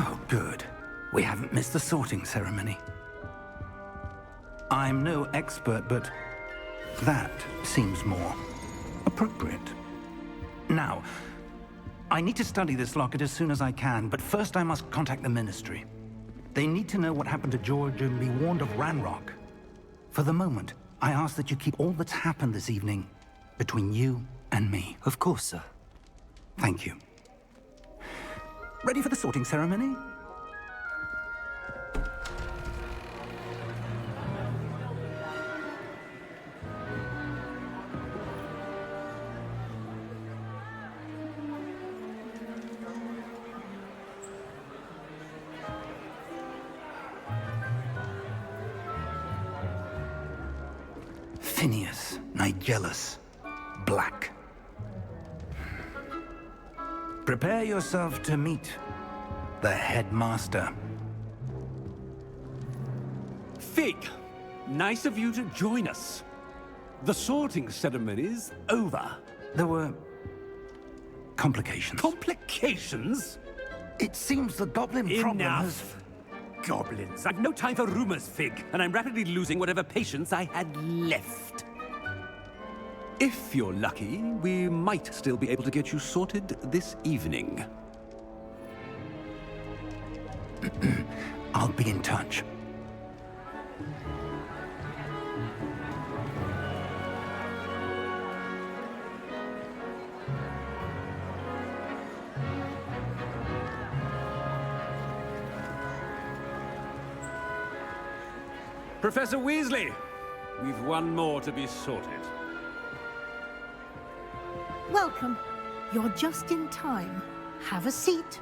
Oh, good. We haven't missed the sorting ceremony. I'm no expert, but that seems more appropriate. Now, I need to study this locket as soon as I can, but first I must contact the Ministry. They need to know what happened to George and be warned of Ranrock. For the moment, I ask that you keep all that's happened this evening between you and me. Of course, sir. Thank you. Ready for the sorting ceremony? Phineas, Nigellus, Black. Prepare yourself to meet the headmaster. Fig, nice of you to join us. The sorting ceremony's over. There were complications. Complications? It seems the goblin problem has... Enough. Goblins. I've no time for rumors, Fig, and I'm rapidly losing whatever patience I had left. If you're lucky, we might still be able to get you sorted this evening. I'll be in touch. Professor Weasley, we've one more to be sorted. Welcome. You're just in time. Have a seat.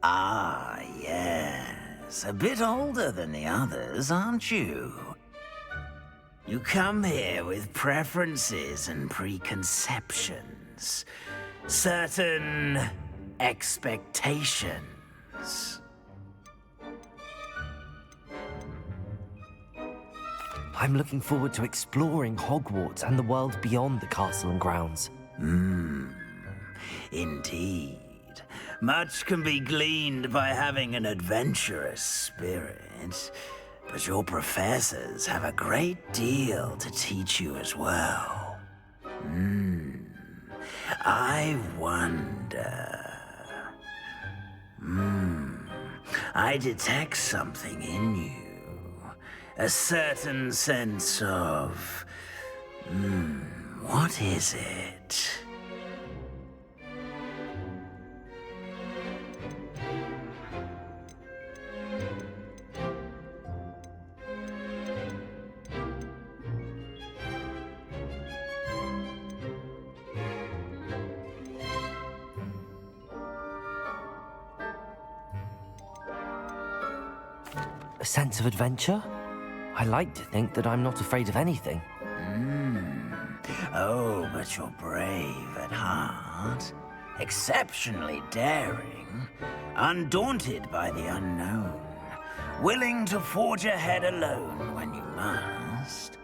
Ah, yes. A bit older than the others, aren't you? You come here with preferences and preconceptions. Certain expectations. I'm looking forward to exploring Hogwarts and the world beyond the castle and grounds. Indeed. Much can be gleaned by having an adventurous spirit, but your professors have a great deal to teach you as well. I wonder... I detect something in you. A certain sense of... what is it? A sense of adventure? I like to think that I'm not afraid of anything. Oh, but you're brave at heart. Exceptionally daring. Undaunted by the unknown. Willing to forge ahead alone when you must.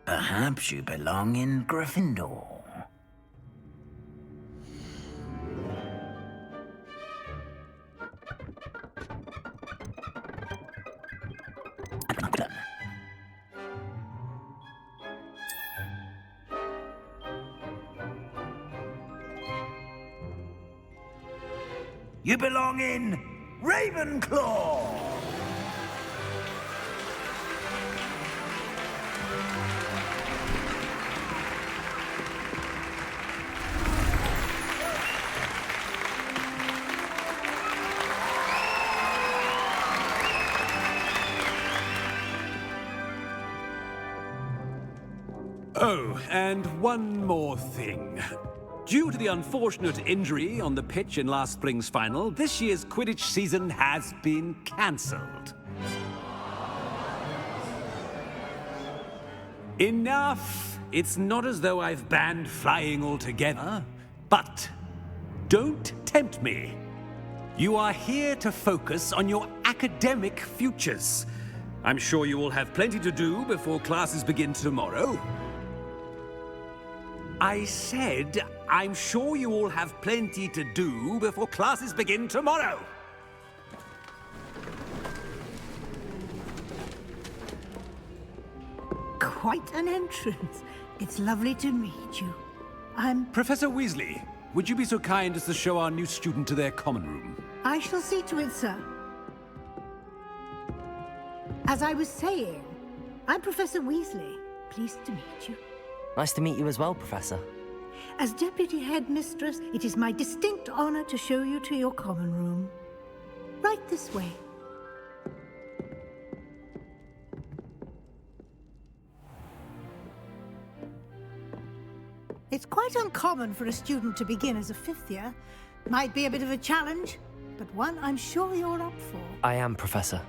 Perhaps you belong in Gryffindor. You belong in Ravenclaw! Oh, and one more thing. Due to the unfortunate injury on the pitch in last spring's final, this year's Quidditch season has been cancelled. Enough! It's not as though I've banned flying altogether, but don't tempt me. You are here to focus on your academic futures. I'm sure you all have plenty to do before classes begin tomorrow. I said, I'm sure you all have plenty to do before classes begin tomorrow. Quite an entrance. It's lovely to meet you. Professor Weasley, would you be so kind as to show our new student to their common room? I shall see to it, sir. As I was saying, I'm Professor Weasley. Pleased to meet you. Nice to meet you as well, Professor. As Deputy Headmistress, it is my distinct honor to show you to your common room. Right this way. It's quite uncommon for a student to begin as a fifth year. Might be a bit of a challenge, but one I'm sure you're up for. I am, Professor.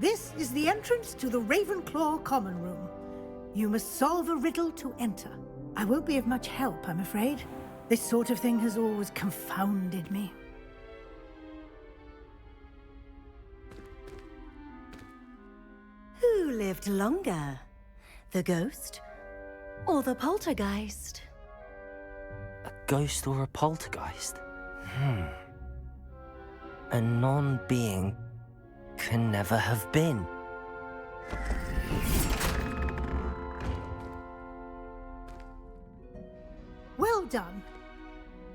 This is the entrance to the Ravenclaw common room. You must solve a riddle to enter. I won't be of much help, I'm afraid. This sort of thing has always confounded me. Who lived longer? The ghost or the poltergeist? A ghost or a poltergeist? A non-being can never have been. Well done.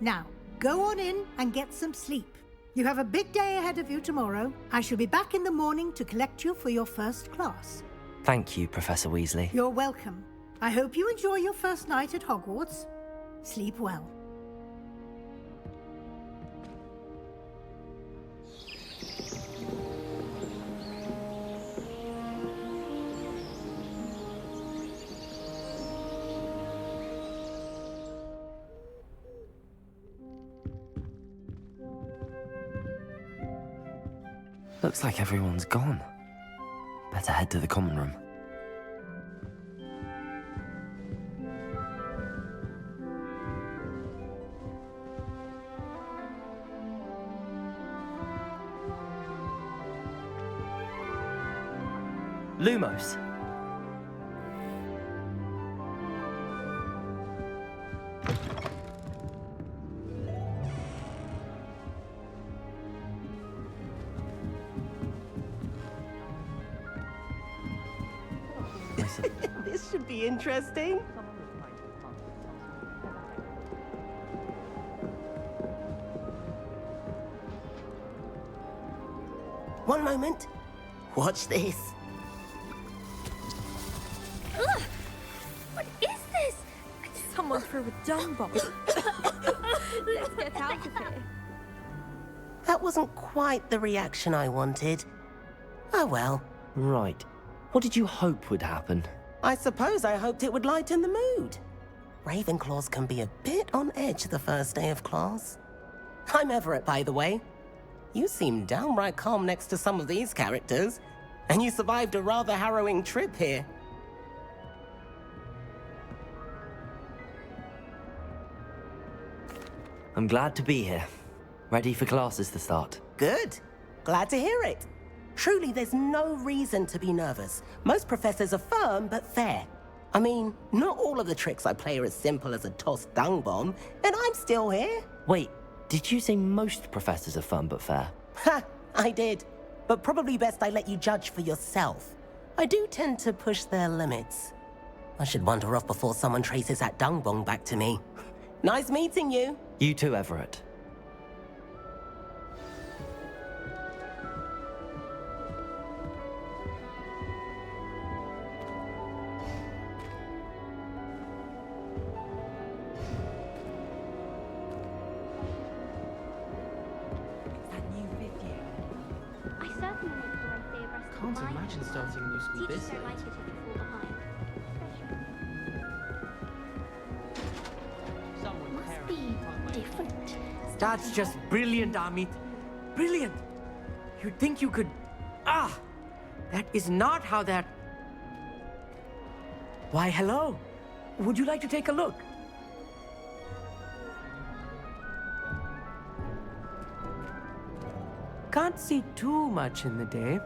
Now, go on in and get some sleep. You have a big day ahead of you tomorrow. I shall be back in the morning to collect you for your first class. Thank you, Professor Weasley. You're welcome. I hope you enjoy your first night at Hogwarts. Sleep well. Looks like everyone's gone. Better head to the common room. Lumos. This should be interesting. One moment. Watch this. Ugh! What is this? Someone threw a dung bomb. Let's get out of here. That wasn't quite the reaction I wanted. Oh well. Right. What did you hope would happen? I suppose I hoped it would lighten the mood. Ravenclaws can be a bit on edge the first day of class. I'm Everett, by the way. You seem downright calm next to some of these characters, and you survived a rather harrowing trip here. I'm glad to be here. Ready for classes to start. Good. Glad to hear it. Truly, there's no reason to be nervous. Most professors are firm but fair. I mean, not all of the tricks I play are as simple as a tossed dung bomb, and I'm still here. Wait, did you say most professors are fun but fair? Ha! I did. But probably best I let you judge for yourself. I do tend to push their limits. I should wander off before someone traces that dung bomb back to me. Nice meeting you. You too, Everett. Can't imagine starting a new school this late. Must be different. That's just brilliant, Amit. Brilliant. You'd think you could... Ah! That is not how that... Why, hello. Would you like to take a look? can't see too much in the day.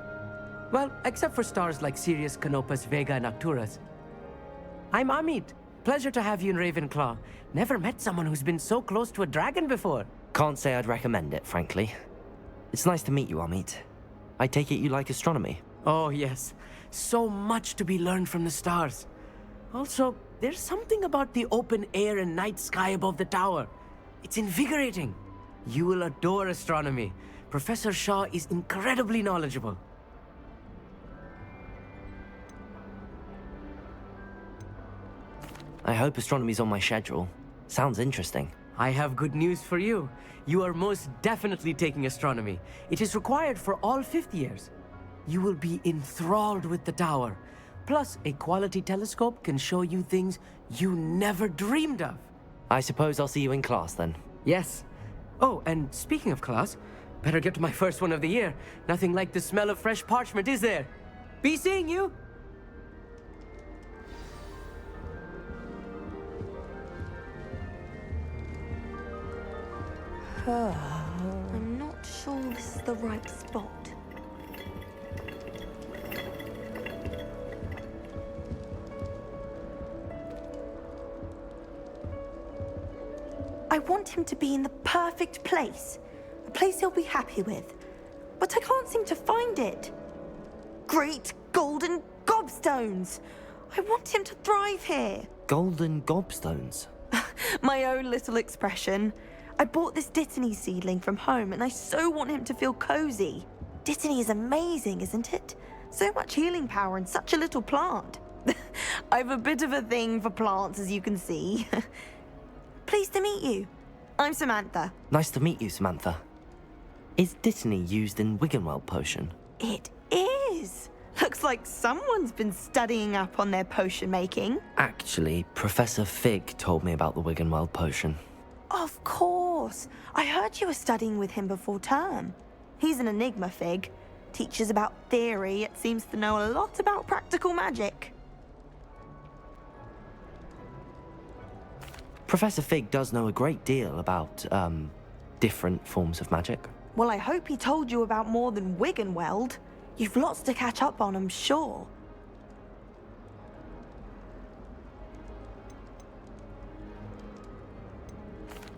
Well, except for stars like Sirius, Canopus, Vega, and Arcturus. I'm Amit. Pleasure to have you in Ravenclaw. Never met someone who's been so close to a dragon before. Can't say I'd recommend it, frankly. It's nice to meet you, Amit. I take it you like astronomy? Oh, yes. So much to be learned from the stars. Also, there's something about the open air and night sky above the tower. It's invigorating. You will adore astronomy. Professor Shaw is incredibly knowledgeable. I hope astronomy's on my schedule. Sounds interesting. I have good news for you. You are most definitely taking astronomy. It is required for all fifth years. You will be enthralled with the tower. Plus, a quality telescope can show you things you never dreamed of. I suppose I'll see you in class then. Yes. Oh, and speaking of class, better get to my first one of the year. Nothing like the smell of fresh parchment, is there? Be seeing you! I'm not sure this is the right spot. I want him to be in the perfect place. A place he'll be happy with. But I can't seem to find it. Great golden gobstones! I want him to thrive here. Golden gobstones? My own little expression. I bought this Dittany seedling from home and I so want him to feel cozy. Dittany is amazing, isn't it? So much healing power in such a little plant. I've a bit of a thing for plants, as you can see. Pleased to meet you. I'm Samantha. Nice to meet you, Samantha. Is Dittany used in Wiggenweld potion? It is. Looks like someone's been studying up on their potion making. Actually, Professor Fig told me about the Wiggenweld potion. Of course. I heard you were studying with him before term. He's an enigma, Fig. Teaches about theory, yet seems to know a lot about practical magic. Professor Fig does know a great deal about, different forms of magic. Well, I hope he told you about more than Wiggenweld. You've lots to catch up on, I'm sure.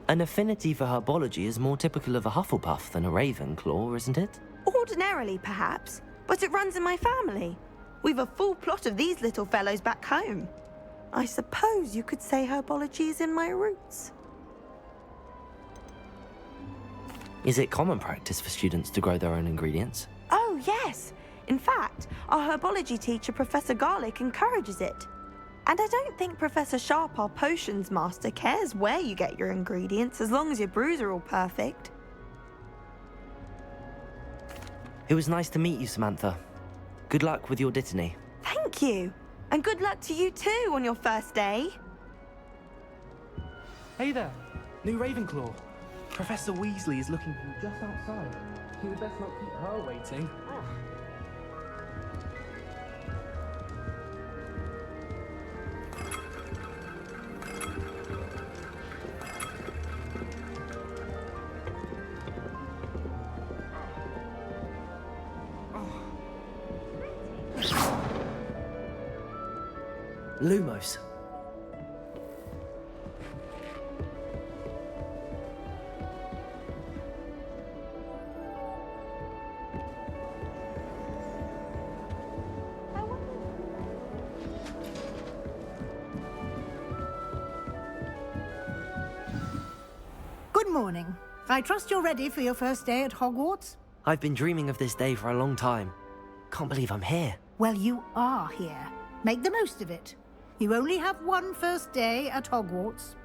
An affinity for herbology is more typical of a Hufflepuff than a Ravenclaw, isn't it? Ordinarily, perhaps, but it runs in my family. We've a full plot of these little fellows back home. I suppose you could say herbology is in my roots. Is it common practice for students to grow their own ingredients? Oh, yes. In fact, our herbology teacher, Professor Garlick, encourages it. And I don't think Professor Sharp, our potions master, cares where you get your ingredients as long as your brews are all perfect. It was nice to meet you, Samantha. Good luck with your Dittany. Thank you. And good luck to you too on your first day. Hey there, new Ravenclaw. Professor Weasley is looking for you just outside. You would best not keep her waiting. Lumos. Good morning. I trust you're ready for your first day at Hogwarts? I've been dreaming of this day for a long time. Can't believe I'm here. Well, you are here. Make the most of it. You only have one first day at Hogwarts.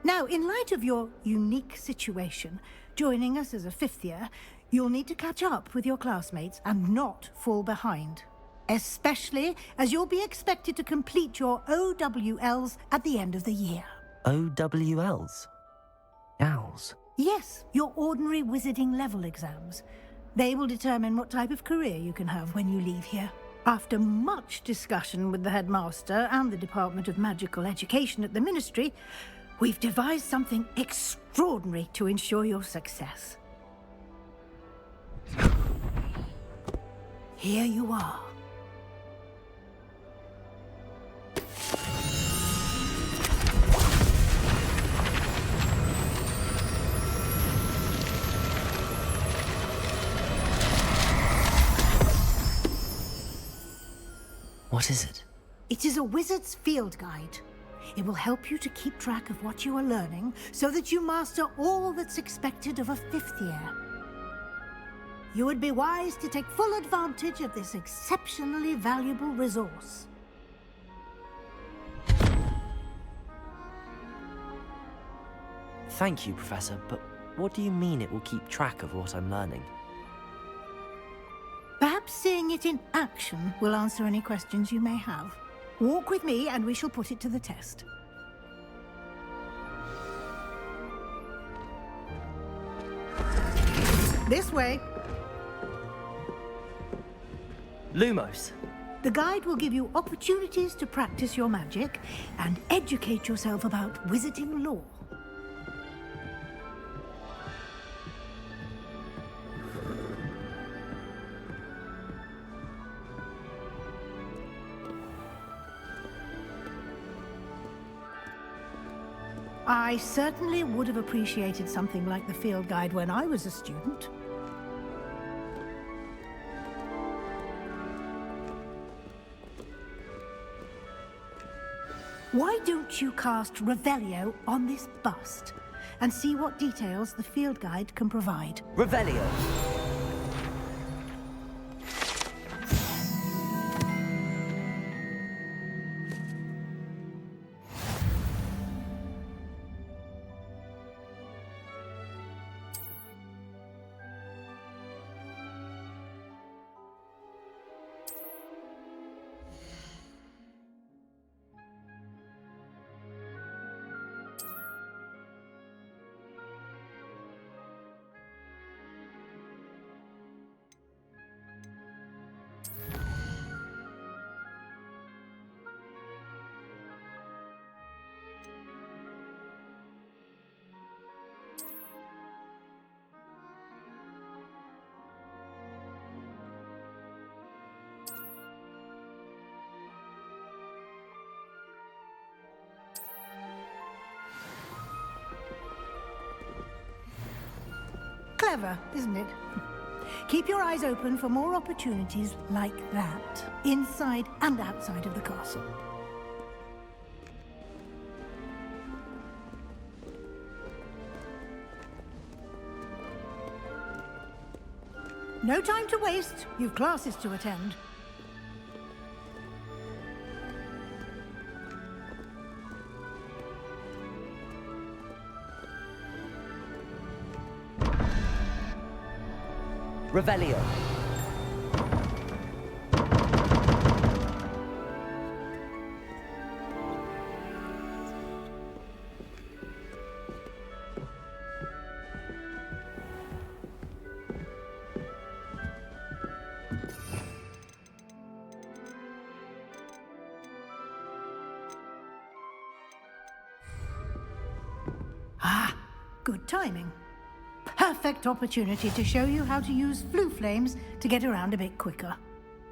Now, in light of your unique situation, joining us as a fifth year, you'll need to catch up with your classmates and not fall behind. Especially as you'll be expected to complete your OWLs at the end of the year. OWLs? Owls? Yes, your ordinary wizarding level exams. They will determine what type of career you can have when you leave here. After much discussion with the headmaster and the Department of Magical Education at the Ministry, we've devised something extraordinary to ensure your success. Here you are. What is it? It is a wizard's field guide. It will help you to keep track of what you are learning so that you master all that's expected of a 5th year. You would be wise to take full advantage of this exceptionally valuable resource. Thank you, Professor, but what do you mean it will keep track of what I'm learning? Perhaps seeing it in action will answer any questions you may have. Walk with me and we shall put it to the test. This way. Lumos. The guide will give you opportunities to practice your magic and educate yourself about wizarding lore. I certainly would have appreciated something like the field guide when I was a student. Why don't you cast Revelio on this bust and see what details the field guide can provide? Revelio. Clever, isn't it? Keep your eyes open for more opportunities like that, inside and outside of the castle. No time to waste. You've classes to attend. Revelio. Ah, good timing. Perfect opportunity to show you how to use flue flames to get around a bit quicker.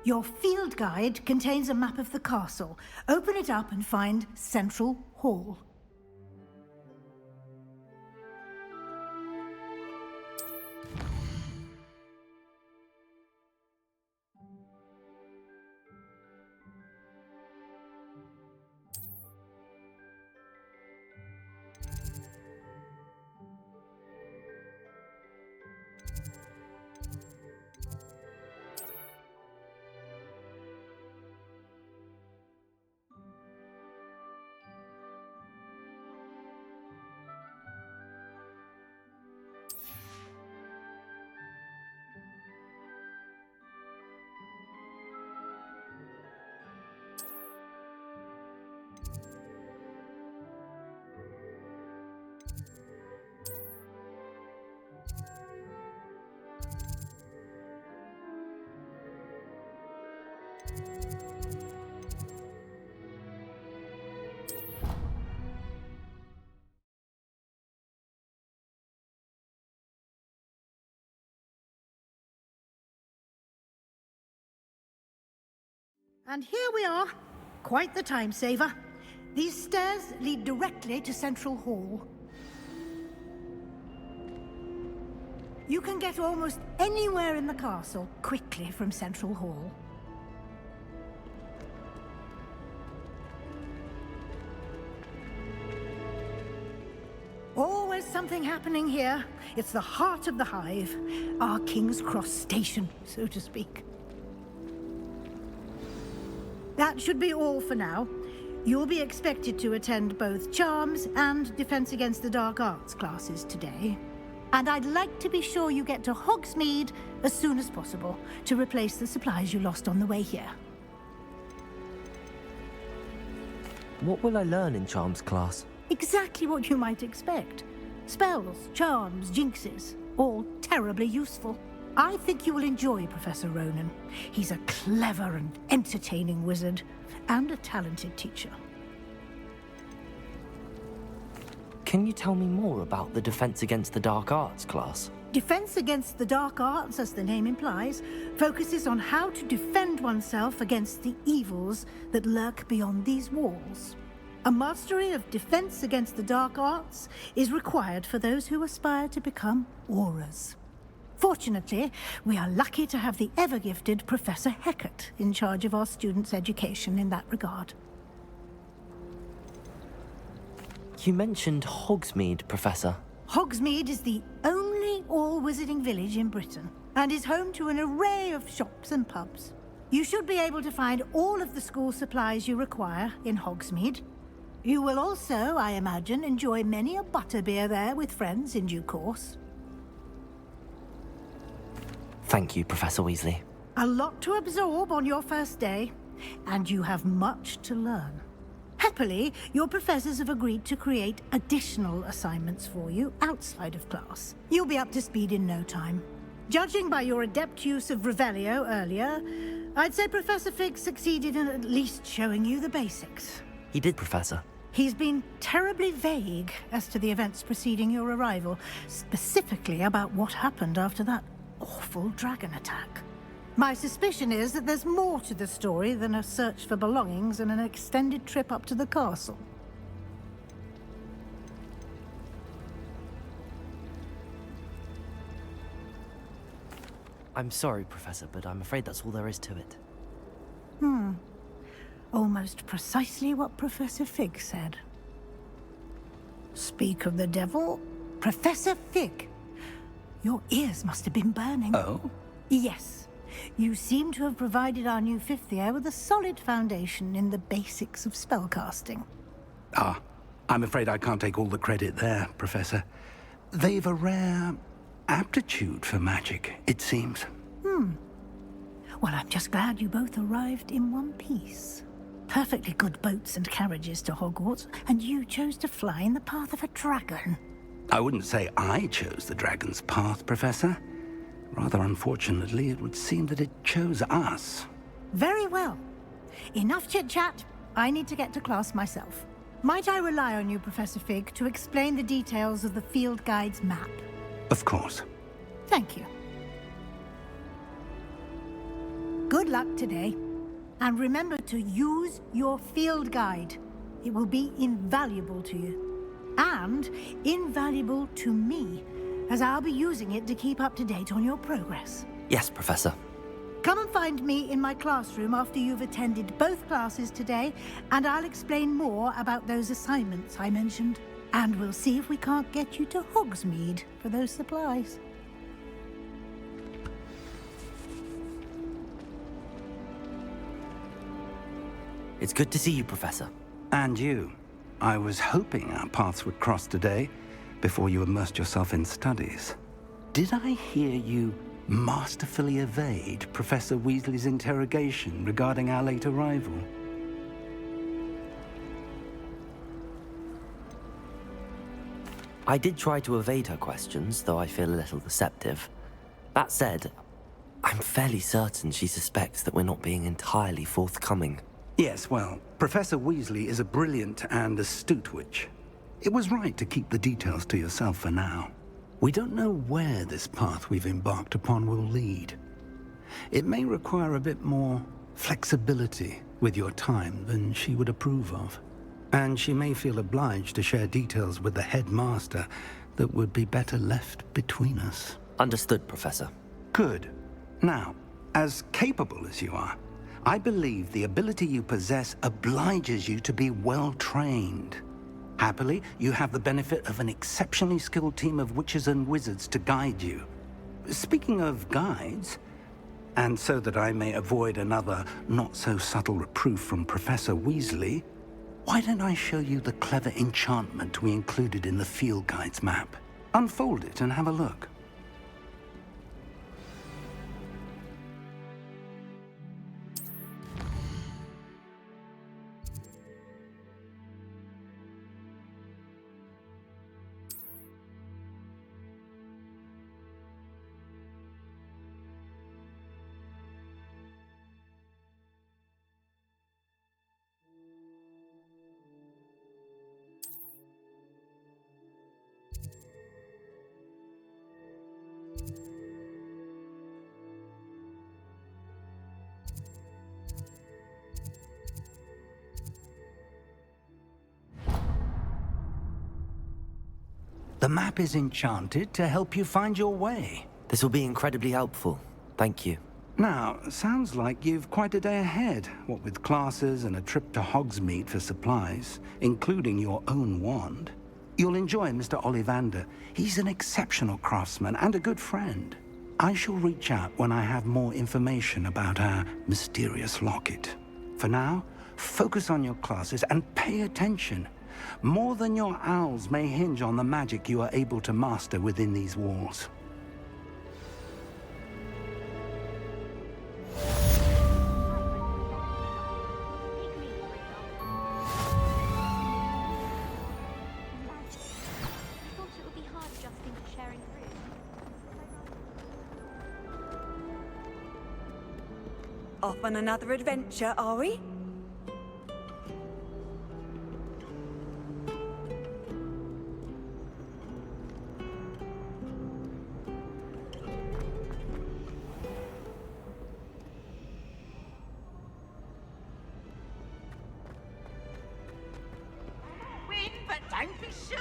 Your field guide contains a map of the castle. Open it up and find Central Hall. And here we are. Quite the time saver. These stairs lead directly to Central Hall. You can get almost anywhere in the castle quickly from Central Hall. Always something happening here. It's the heart of the hive. Our King's Cross station, so to speak. That should be all for now. You'll be expected to attend both Charms and Defense Against the Dark Arts classes today. And I'd like to be sure you get to Hogsmeade as soon as possible to replace the supplies you lost on the way here. What will I learn in Charms class? Exactly what you might expect. Spells, charms, jinxes, all terribly useful. I think you will enjoy Professor Ronan. He's a clever and entertaining wizard, and a talented teacher. Can you tell me more about the Defense Against the Dark Arts class? Defense Against the Dark Arts, as the name implies, focuses on how to defend oneself against the evils that lurk beyond these walls. A mastery of Defense Against the Dark Arts is required for those who aspire to become Auras. Fortunately, we are lucky to have the ever-gifted Professor Hecat in charge of our students' education in that regard. You mentioned Hogsmeade, Professor. Hogsmeade is the only all-wizarding village in Britain, and is home to an array of shops and pubs. You should be able to find all of the school supplies you require in Hogsmeade. You will also, I imagine, enjoy many a butterbeer there with friends in due course. Thank you, Professor Weasley. A lot to absorb on your first day, and you have much to learn. Happily, your professors have agreed to create additional assignments for you outside of class. You'll be up to speed in no time. Judging by your adept use of Revelio earlier, I'd say Professor Fig succeeded in at least showing you the basics. He did, Professor. He's been terribly vague as to the events preceding your arrival, specifically about what happened after that awful dragon attack. My suspicion is that there's more to the story than a search for belongings and an extended trip up to the castle. I'm sorry, Professor, but I'm afraid that's all there is to it. Almost precisely what Professor Fig said. Speak of the devil, Professor Fig. Your ears must have been burning. Oh? Yes. You seem to have provided our new fifth year with a solid foundation in the basics of spellcasting. Ah, I'm afraid I can't take all the credit there, Professor. They've a rare aptitude for magic, it seems. Well, I'm just glad you both arrived in one piece. Perfectly good boats and carriages to Hogwarts, and you chose to fly in the path of a dragon. I wouldn't say I chose the dragon's path, Professor. Rather unfortunately, it would seem that it chose us. Very well. Enough chit-chat. I need to get to class myself. Might I rely on you, Professor Fig, to explain the details of the field guide's map? Of course. Thank you. Good luck today. And remember to use your field guide. It will be invaluable to you. And invaluable to me, as I'll be using it to keep up to date on your progress. Yes, Professor. Come and find me in my classroom after you've attended both classes today, and I'll explain more about those assignments I mentioned. And we'll see if we can't get you to Hogsmeade for those supplies. It's good to see you, Professor. And you. I was hoping our paths would cross today, before you immersed yourself in studies. Did I hear you masterfully evade Professor Weasley's interrogation regarding our late arrival? I did try to evade her questions, though I feel a little deceptive. That said, I'm fairly certain she suspects that we're not being entirely forthcoming. Yes, well, Professor Weasley is a brilliant and astute witch. It was right to keep the details to yourself for now. We don't know where this path we've embarked upon will lead. It may require a bit more flexibility with your time than she would approve of. And she may feel obliged to share details with the headmaster that would be better left between us. Understood, Professor. Good. Now, as capable as you are, I believe the ability you possess obliges you to be well-trained. Happily, you have the benefit of an exceptionally skilled team of witches and wizards to guide you. Speaking of guides, and so that I may avoid another not-so-subtle reproof from Professor Weasley, why don't I show you the clever enchantment we included in the field guide's map? Unfold it and have a look. The map is enchanted to help you find your way. This will be incredibly helpful. Thank you. Now, sounds like you've quite a day ahead, what with classes and a trip to Hogsmeade for supplies, including your own wand. You'll enjoy Mr. Ollivander. He's an exceptional craftsman and a good friend. I shall reach out when I have more information about our mysterious locket. For now, focus on your classes and pay attention. More than your owls may hinge on the magic you are able to master within these walls. Off on another adventure, are we? Win, but don't be shown.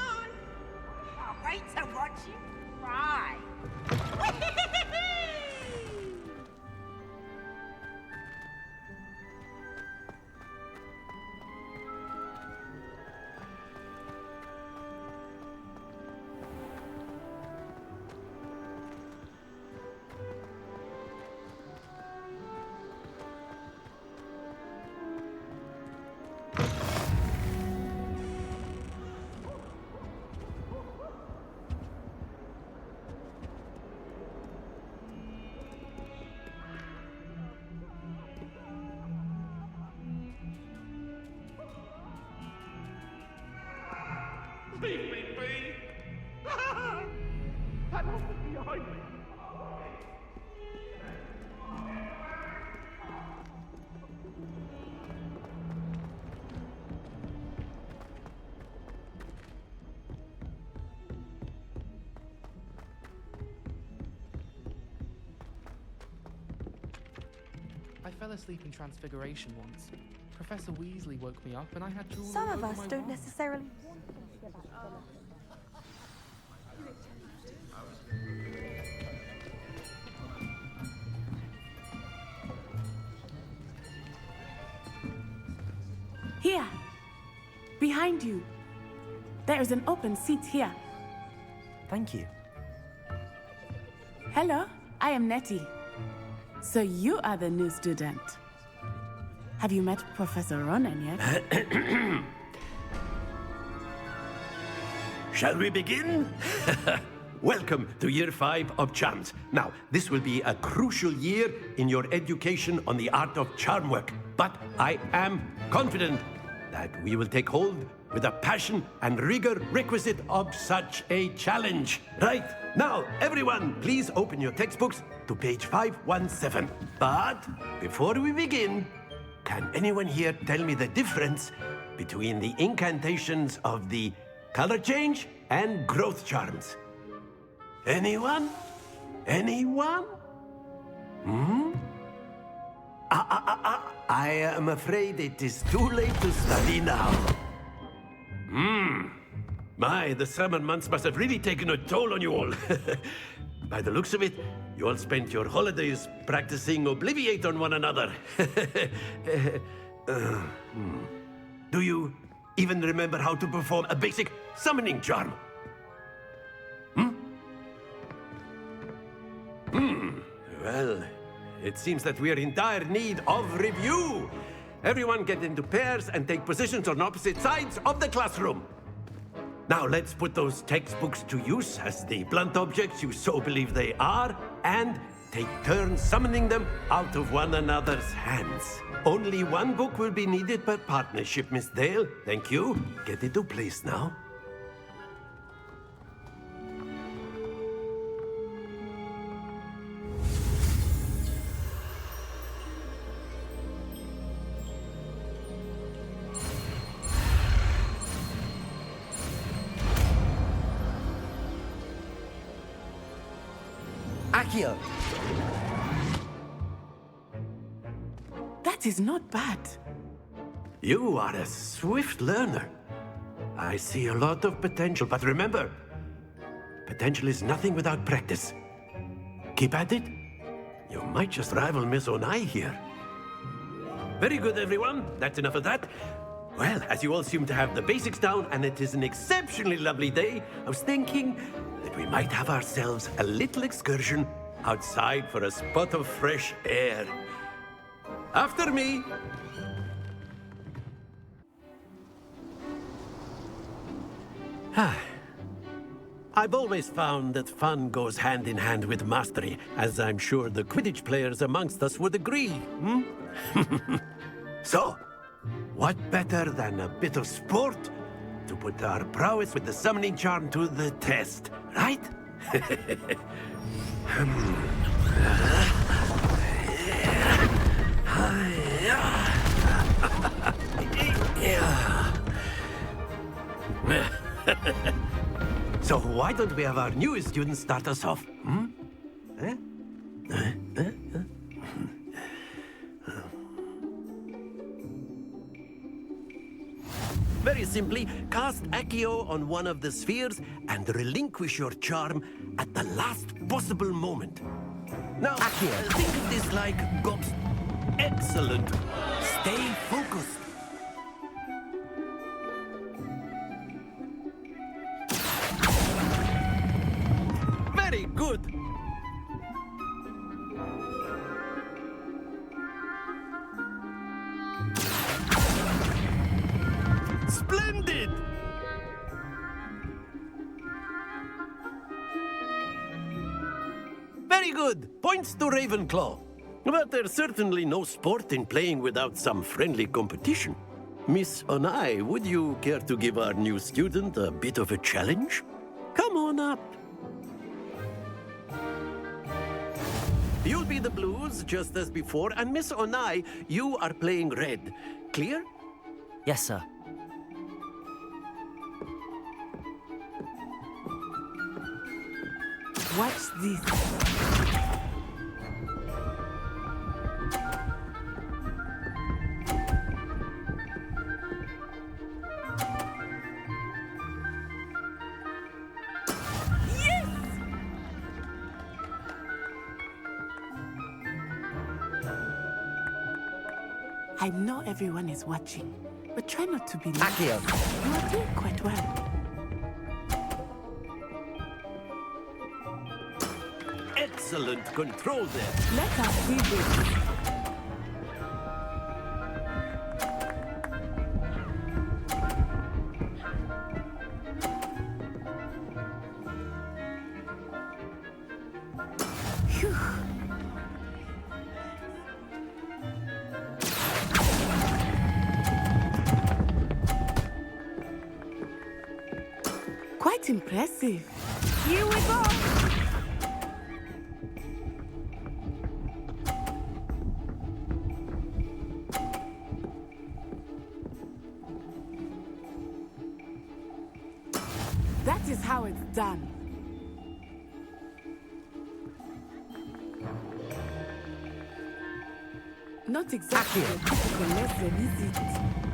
I'll wait to watch you cry. Leave me be! That was behind me! I fell asleep in Transfiguration once. Professor Weasley woke me up and I had to... Some of us don't necessarily... Here! Behind you! There is an open seat here. Thank you. Hello, I am Nettie. So you are the new student. Have you met Professor Ronan yet? Shall we begin? Welcome to Year 5 of Charms. Now, this will be a crucial year in your education on the art of charm work, but I am confident that we will take hold with the passion and rigor requisite of such a challenge. Right, now, everyone, please open your textbooks to page 517. But before we begin, can anyone here tell me the difference between the incantations of the color change and growth charms? Anyone? Anyone? Hmm? I am afraid it is too late to study now. My, the summer months must have really taken a toll on you all. By the looks of it, you all spent your holidays practicing Obliviate on one another. Do you even remember how to perform a basic summoning charm? Well, it seems that we are in dire need of review. Everyone get into pairs and take positions on opposite sides of the classroom. Now let's put those textbooks to use as the blunt objects you so believe they are, and take turns summoning them out of one another's hands. Only one book will be needed per partnership, Miss Dale. Thank you. Get into place now. Accio! That is not bad. You are a swift learner. I see a lot of potential, but remember, potential is nothing without practice. Keep at it. You might just rival Miss Onai here. Very good, everyone. That's enough of that. Well, as you all seem to have the basics down, and it is an exceptionally lovely day, I was thinking that we might have ourselves a little excursion outside for a spot of fresh air. After me. I've always found that fun goes hand in hand with mastery, as I'm sure the Quidditch players amongst us would agree. So, what better than a bit of sport to put our prowess with the summoning charm to the test, right? So why don't we have our newest student start us off? Very simply, cast Accio on one of the spheres and relinquish your charm at the last possible moment. Now, Accio, think of this like Gops. Excellent. Stay focused. Very good. Splendid! Very good. Points to Ravenclaw. But there's certainly no sport in playing without some friendly competition. Miss Onai, would you care to give our new student a bit of a challenge? Come on up. You'll be the blues, just as before, and Miss Onai, you are playing red. Clear? Yes, sir. Watch this. I know everyone is watching, but try not to be late. Accio! You are doing quite well. Excellent control there. Let us see this. Phew. Quite impressive. Here we go! That is how it's done. Not exactly a typical lesson, is it?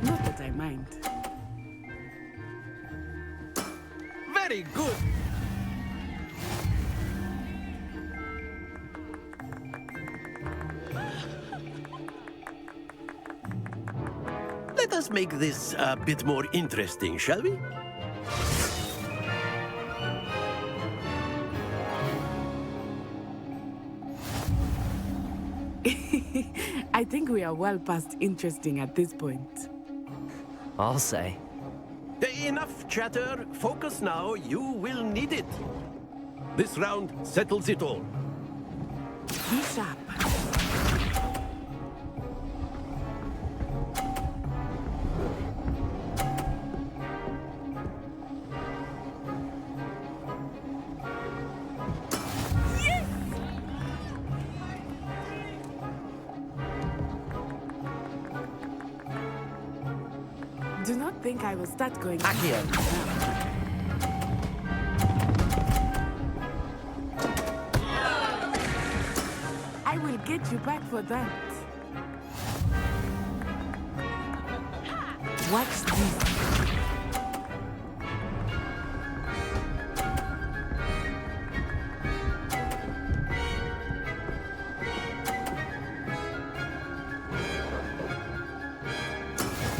Not that I mind. Very good. Let us make this a bit more interesting, shall we? I think we are well past interesting at this point. I'll say. Enough chatter. Focus now. You will need it. This round settles it all. Be sharp. Do not think I will start going. Accio. I will get you back for that. Watch this.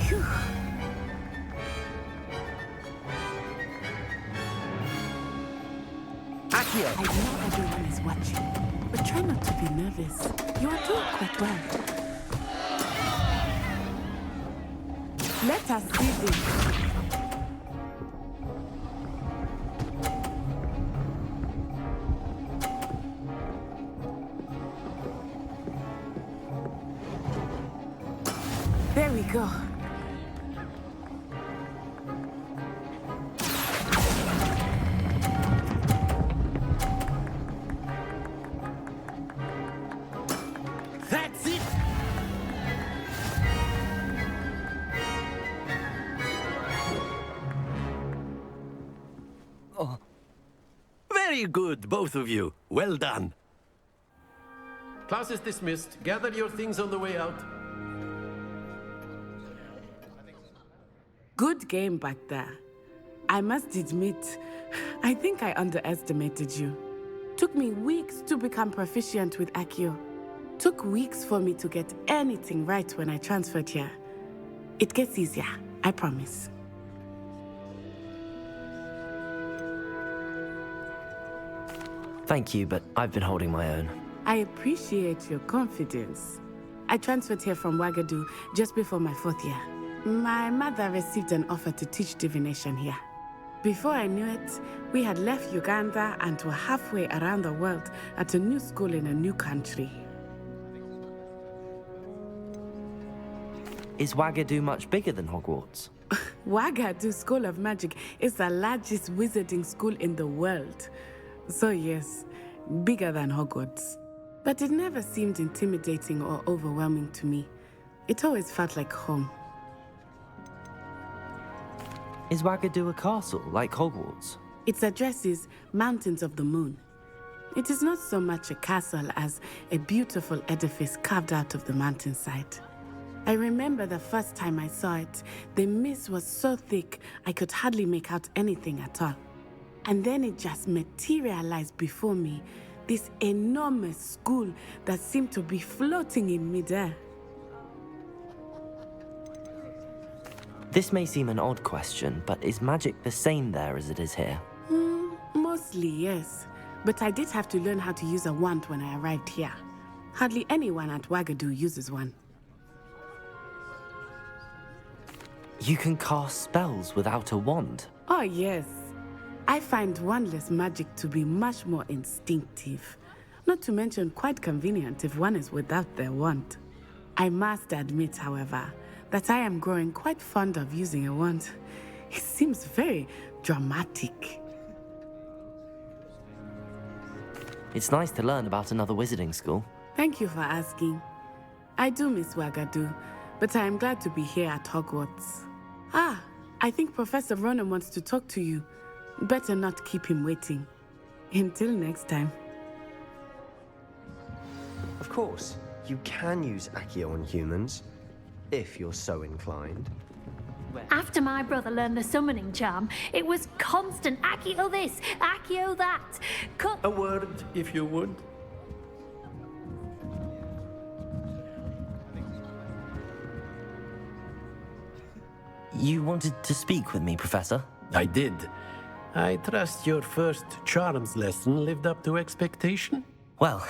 Phew. Accio. I know everyone is watching, but try not to be nervous. You are doing quite well. Let us see this. There we go. That's it. Very good, both of you. Well done. Class is dismissed. Gather your things on the way out. Good game back there. I must admit, I think I underestimated you. Took me weeks to become proficient with Accio. Took weeks for me to get anything right when I transferred here. It gets easier, I promise. Thank you, but I've been holding my own. I appreciate your confidence. I transferred here from Wagadu just before my 4th year. My mother received an offer to teach divination here. Before I knew it, we had left Uganda and were halfway around the world at a new school in a new country. Is Wagadu much bigger than Hogwarts? Wagadu School of Magic is the largest wizarding school in the world. So yes, bigger than Hogwarts. But it never seemed intimidating or overwhelming to me. It always felt like home. Is Wagadu a castle, like Hogwarts? Its address is Mountains of the Moon. It is not so much a castle as a beautiful edifice carved out of the mountainside. I remember the first time I saw it, the mist was so thick I could hardly make out anything at all. And then it just materialized before me, this enormous school that seemed to be floating in midair. This may seem an odd question, but is magic the same there as it is here? Mostly, yes. But I did have to learn how to use a wand when I arrived here. Hardly anyone at Wagadu uses one. You can cast spells without a wand? Oh, yes. I find wandless magic to be much more instinctive. Not to mention quite convenient if one is without their wand. I must admit, however, that I am growing quite fond of using a wand. It seems very dramatic. It's nice to learn about another wizarding school. Thank you for asking. I do miss Wagadu, but I am glad to be here at Hogwarts. Ah, I think Professor Ronan wants to talk to you. Better not keep him waiting. Until next time. Of course. you can use Accio on humans, if you're so inclined. After my brother learned the summoning charm, it was constant Accio this, Accio that. Cut. A word, if you would. You wanted to speak with me, Professor? I did. I trust your first charms lesson lived up to expectation? Well,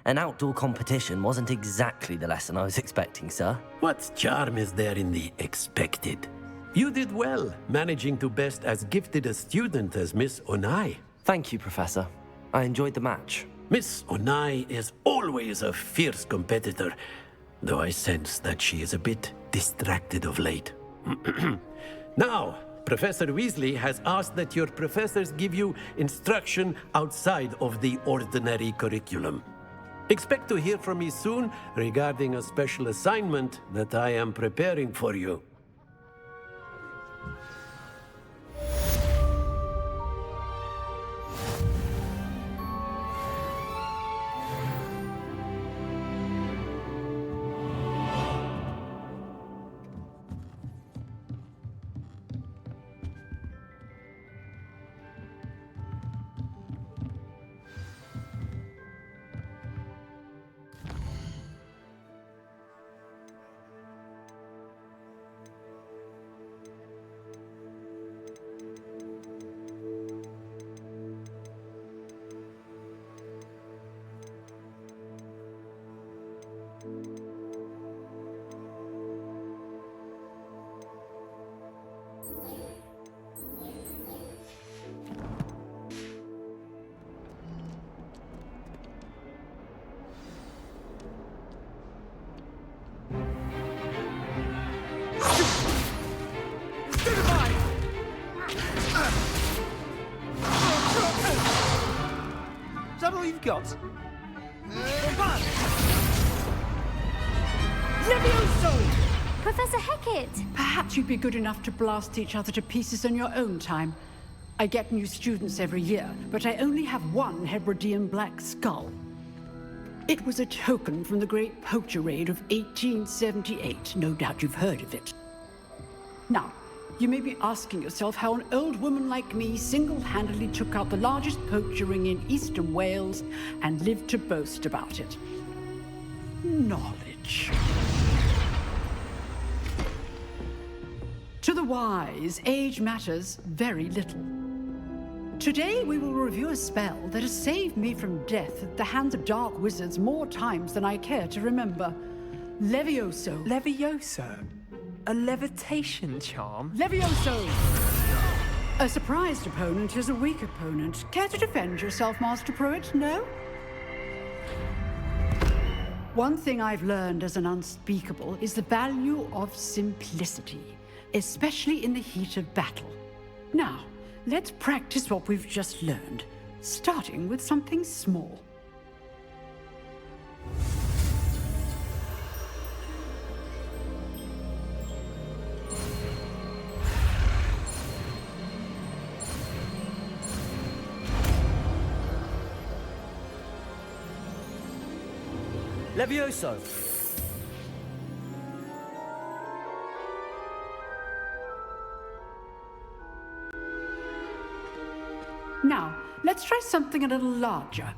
an outdoor competition wasn't exactly the lesson I was expecting, sir. What charm is there in the expected? You did well, managing to best as gifted a student as Miss Onai. Thank you, Professor. I enjoyed the match. Miss Onai is always a fierce competitor, though I sense that she is a bit distracted of late. Now, Professor Weasley has asked that your professors give you instruction outside of the ordinary curriculum. Expect to hear from me soon regarding a special assignment that I am preparing for you. Is that all you've got? Levioso! Professor Hecat! Perhaps you'd be good enough to blast each other to pieces on your own time. I get new students every year, but I only have one Hebridean black skull. It was a token from the Great Poacher Raid of 1878. No doubt you've heard of it. Now, you may be asking yourself how an old woman like me single-handedly took out the largest poacher ring in eastern Wales and lived to boast about it. Knowledge. To the wise, age matters very little. Today we will review a spell that has saved me from death at the hands of dark wizards more times than I care to remember. Levioso. Levioso? A levitation charm? Levioso! A surprised opponent is a weak opponent. Care to defend yourself, Master Pruitt? No? One thing I've learned as an unspeakable is the value of simplicity, especially in the heat of battle. Now, let's practice what we've just learned, starting with something small. Levioso! Now, let's try something a little larger.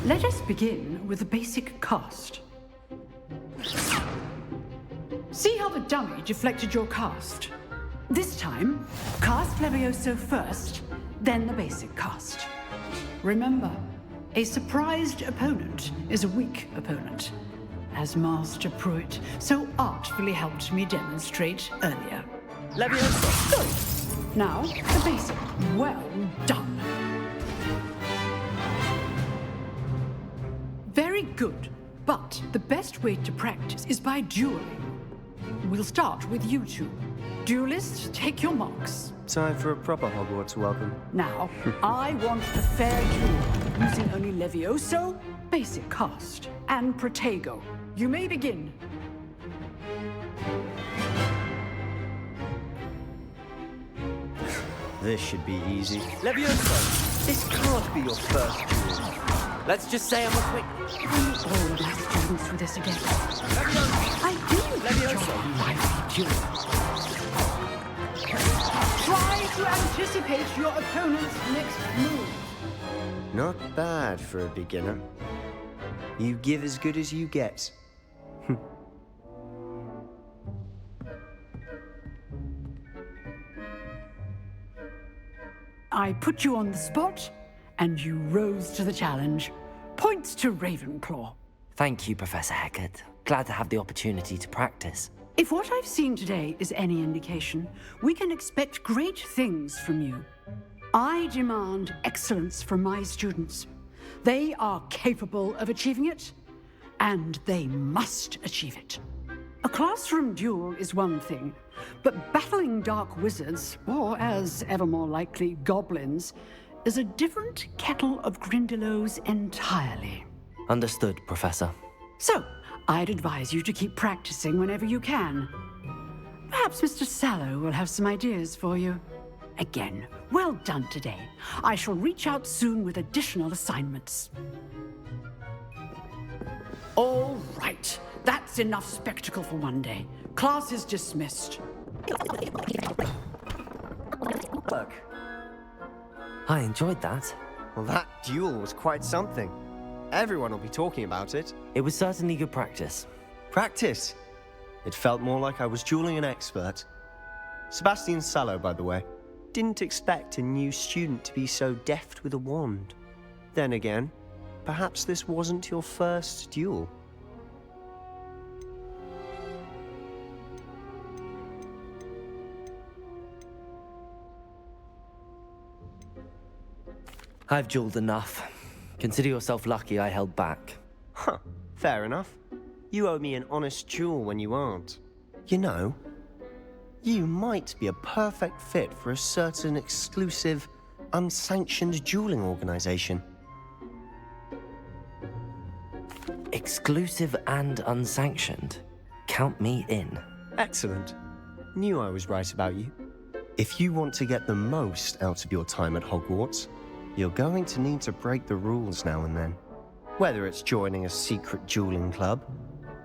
Let us begin with the basic cast. See how the dummy deflected your cast? This time, cast Levioso first, then the basic cast. Remember, a surprised opponent is a weak opponent, as Master Pruitt so artfully helped me demonstrate earlier. Levioso! Good. Now, the basic. Well done. Very good, but the best way to practice is by dueling. we'll start with you two. Duelists, take your marks. Time for a proper Hogwarts welcome. Now, I want a fair duel, using only Levioso, basic cast, and Protego. You may begin. This should be easy. Levioso, this can't be your first duel. Let's just say I'm a quick. We all my students through this again. Levioso! I do Levioso! lively duels. Try to anticipate your opponent's next move. Not bad for a beginner. You give as good as you get. I put you on the spot, and you rose to the challenge. Points to Ravenclaw. Thank you, Professor Hecat. Glad to have the opportunity to practice. If what I've seen today is any indication, we can expect great things from you. I demand excellence from my students. They are capable of achieving it, and they must achieve it. A classroom duel is one thing, but battling dark wizards, or as ever more likely, goblins, is a different kettle of Grindylows entirely. Understood, Professor. So, I'd advise you to keep practicing whenever you can. Perhaps Mr. Sallow will have some ideas for you. Again, well done today. I shall reach out soon with additional assignments. All right. That's enough spectacle for one day. Class is dismissed. Look. I enjoyed that. Well, that duel was quite something. Everyone will be talking about it. It was certainly good practice. Practice? It felt more like I was dueling an expert. Sebastian Sallow, by the way. Didn't expect a new student to be so deft with a wand. Then again, perhaps this wasn't your first duel. I've dueled enough. Consider yourself lucky I held back. Huh, fair enough. You owe me an honest duel when you aren't. You know, you might be a perfect fit for a certain exclusive, unsanctioned dueling organization. Exclusive and unsanctioned? Count me in. Excellent. Knew I was right about you. If you want to get the most out of your time at Hogwarts, you're going to need to break the rules now and then. Whether it's joining a secret dueling club,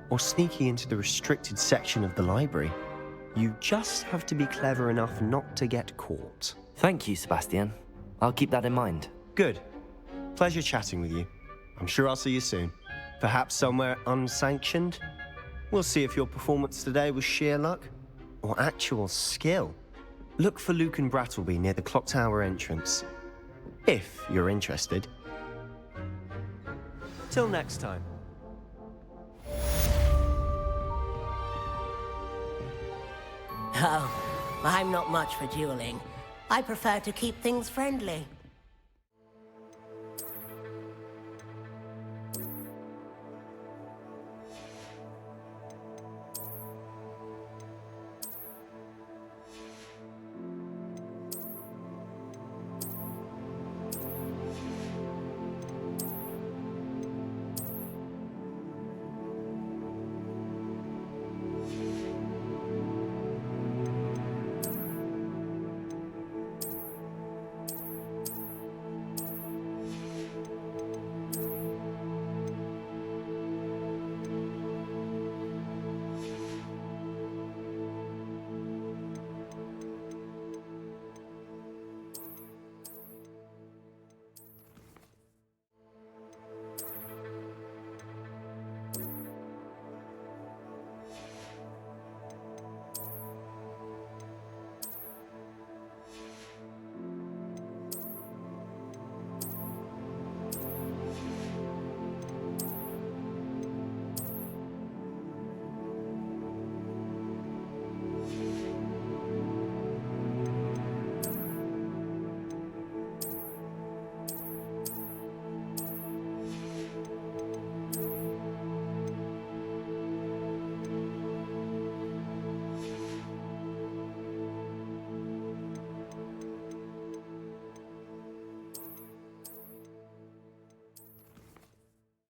or sneaking into the restricted section of the library, you just have to be clever enough not to get caught. Thank you, Sebastian. I'll keep that in mind. Good. Pleasure chatting with you. I'm sure I'll see you soon. Perhaps somewhere unsanctioned? We'll see if your performance today was sheer luck, or actual skill. Look for Luke and Brattleby near the clock tower entrance. If you're interested. Till next time. Oh, I'm not much for dueling. I prefer to keep things friendly.